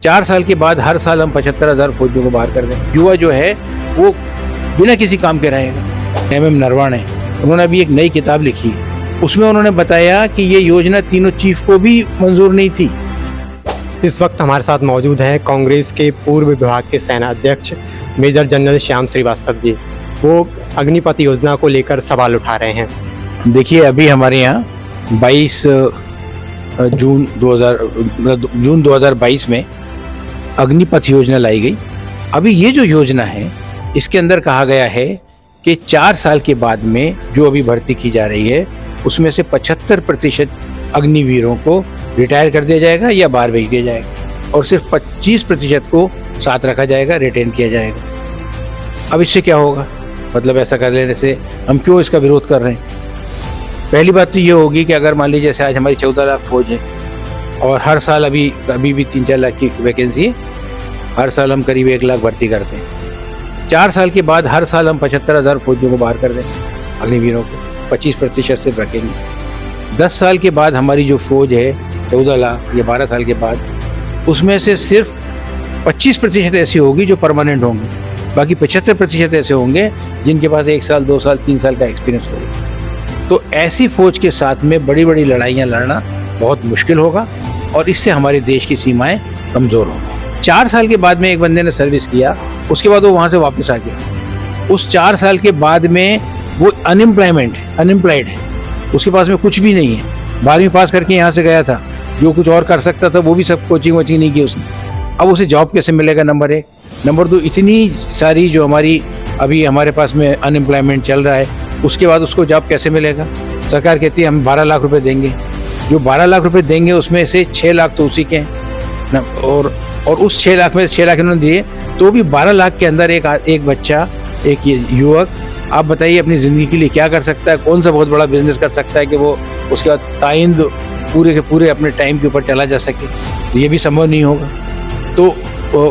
4 साल के बाद हर साल हम 75,000 फौजियों को बाहर कर दें। युवा जो है वो बिना किसी काम के रहेगा। MM नरवणे ने उन्होंने अभी एक नई किताब लिखी, उसमें उन्होंने बताया कि ये योजना तीनों चीफ को भी मंजूर नहीं थी। इस वक्त हमारे साथ मौजूद हैं कांग्रेस के पूर्व विभाग के सेना अध्यक्ष मेजर जनरल श्याम श्रीवास्तव जी। वो अग्निपथ योजना को लेकर सवाल उठा रहे हैं। देखिए, अभी हमारे यहाँ 22 जून 2022 में अग्निपथ योजना लाई गई। अभी ये जो योजना है इसके अंदर कहा गया है कि 4 साल के बाद में जो अभी भर्ती की जा रही है उसमें से 75% अग्निवीरों को रिटायर कर दिया जाएगा या बाहर भेज दिया जाएगा और सिर्फ 25% को साथ रखा जाएगा, रिटेन किया जाएगा। अब इससे क्या होगा? मतलब ऐसा कर लेने से हम क्यों इसका विरोध कर रहे हैं? पहली बात तो ये होगी कि अगर मान लीजिए जैसे आज हमारी 14 लाख फौज है और हर साल अभी भी 3-4 लाख की वैकेंसी है, हर साल हम करीब 1 लाख भर्ती करते हैं। 4 साल के बाद हर साल हम 75,000 फौजियों को बाहर कर दें, अग्निवीरों को 25% सिर्फ रखेंगे। 10 साल के बाद हमारी जो फौज है 14 लाख या 12 साल के बाद उसमें से सिर्फ 25% ऐसी होगी जो परमानेंट होंगे, बाकी 75% ऐसे होंगे जिनके पास 1 साल 2 साल 3 साल का एक्सपीरियंस होगा। तो ऐसी फौज के साथ में बड़ी बड़ी लड़ाइयाँ लड़ना बहुत मुश्किल होगा और इससे हमारे देश की सीमाएं कमज़ोर होंगी। 4 साल के बाद में एक बंदे ने सर्विस किया, उसके बाद वो वहाँ से वापस आ गया। उस 4 साल के बाद में वो अनएम्प्लॉयड है, उसके पास में कुछ भी नहीं है। 12वीं पास करके यहाँ से गया था, जो कुछ और कर सकता था वो भी सब कोचिंग वोचिंग नहीं की उसने। अब उसे जॉब कैसे मिलेगा? नंबर 1। नंबर 2, इतनी सारी जो हमारी अभी हमारे पास में अनएम्प्लॉयमेंट चल रहा है, उसके बाद उसको जॉब कैसे मिलेगा? सरकार कहती है हम 12 लाख रुपए देंगे। जो 12 लाख रुपए देंगे उसमें से 6 लाख तो उसी के हैं ना, और उस 6 लाख में 6 लाख इन्होंने दिए, तो भी 12 लाख के अंदर एक बच्चा, एक युवक, आप बताइए अपनी ज़िंदगी के लिए क्या कर सकता है? कौन सा बहुत बड़ा बिजनेस कर सकता है कि वो उसके बाद ताइंद पूरे के पूरे अपने टाइम के ऊपर चला जा सके? ये भी संभव नहीं होगा। तो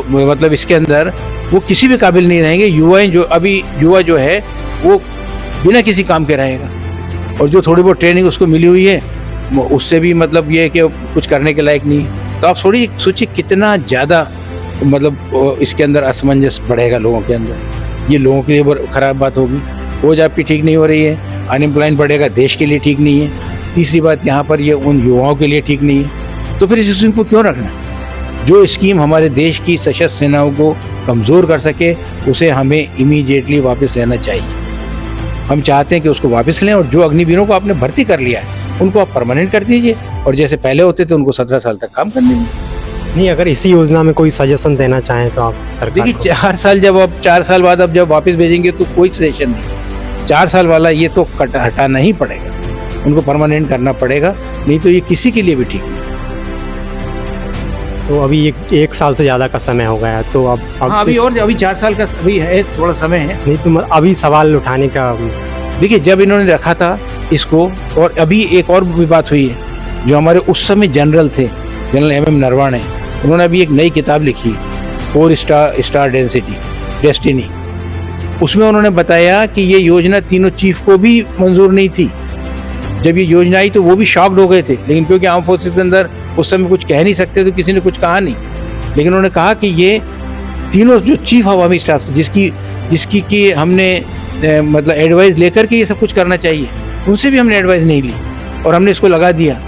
मतलब इसके अंदर वो किसी भी काबिल नहीं रहेंगे। युवा जो है वो बिना किसी काम के रहेगा और जो थोड़ी बहुत ट्रेनिंग उसको मिली हुई है उससे भी मतलब ये है कि कुछ करने के लायक नहीं है। तो आप थोड़ी सोचिए कितना ज़्यादा मतलब इसके अंदर असमंजस बढ़ेगा लोगों के अंदर। ये लोगों के लिए बहुत ख़राब बात होगी। फौज आपकी ठीक नहीं हो रही है, अनएम्प्लॉयमेंट बढ़ेगा, देश के लिए ठीक नहीं है। तीसरी बात यहाँ पर ये उन युवाओं के लिए ठीक नहीं है। तो फिर इस स्कीम को क्यों रखना? जो स्कीम हमारे देश की सशस्त्र सेनाओं को कमज़ोर कर सके उसे हमें इमीडिएटली वापस लेना चाहिए। हम चाहते हैं कि उसको वापस लें और जो अग्निवीरों को आपने भर्ती कर लिया है उनको आप परमानेंट कर दीजिए और जैसे पहले होते थे उनको 17 साल तक काम करने दीजिए। नहीं, अगर इसी योजना में कोई सजेशन देना चाहें तो आप सरकार देखिए, 4 साल बाद अब जब वापस भेजेंगे तो कोई सजेशन नहीं। 4 साल वाला ये तो हटाना ही पड़ेगा, उनको परमानेंट करना पड़ेगा, नहीं तो ये किसी के लिए भी ठीक नहीं। तो अभी एक साल से ज़्यादा का समय हो गया है, तो अब हाँ, अभी 4 साल का अभी है, थोड़ा समय है। नहीं तो अभी सवाल उठाने का, देखिए जब इन्होंने रखा था इसको, और अभी एक और भी बात हुई है, जो हमारे उस समय जनरल थे, जनरल MM नरवणे, उन्होंने अभी एक नई किताब लिखी 4 स्टार डेस्टिनी। उसमें उन्होंने बताया कि ये योजना तीनों चीफ को भी मंजूर नहीं थी। जब ये योजना आई तो वो भी शॉक्ड हो गए थे, लेकिन क्योंकि आर्म फोर्सेस के अंदर उस समय कुछ कह नहीं सकते तो किसी ने कुछ कहा नहीं। लेकिन उन्होंने कहा कि ये तीनों जो चीफ अवामी स्टाफ जिसकी कि हमने मतलब एडवाइस लेकर के ये सब कुछ करना चाहिए, उनसे भी हमने एडवाइस नहीं ली और हमने इसको लगा दिया।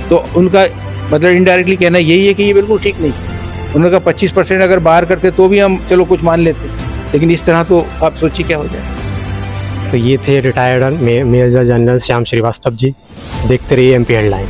तो उनका मतलब इनडायरेक्टली कहना यही है कि ये बिल्कुल ठीक नहीं। उन्होंने कहा 25% अगर बाहर करते तो भी हम चलो कुछ मान लेते, लेकिन इस तरह तो आप सोचिए क्या हो जाए। तो ये थे retired major general Shyam Srivastava ji. देखते रहिए MP हेडलाइन।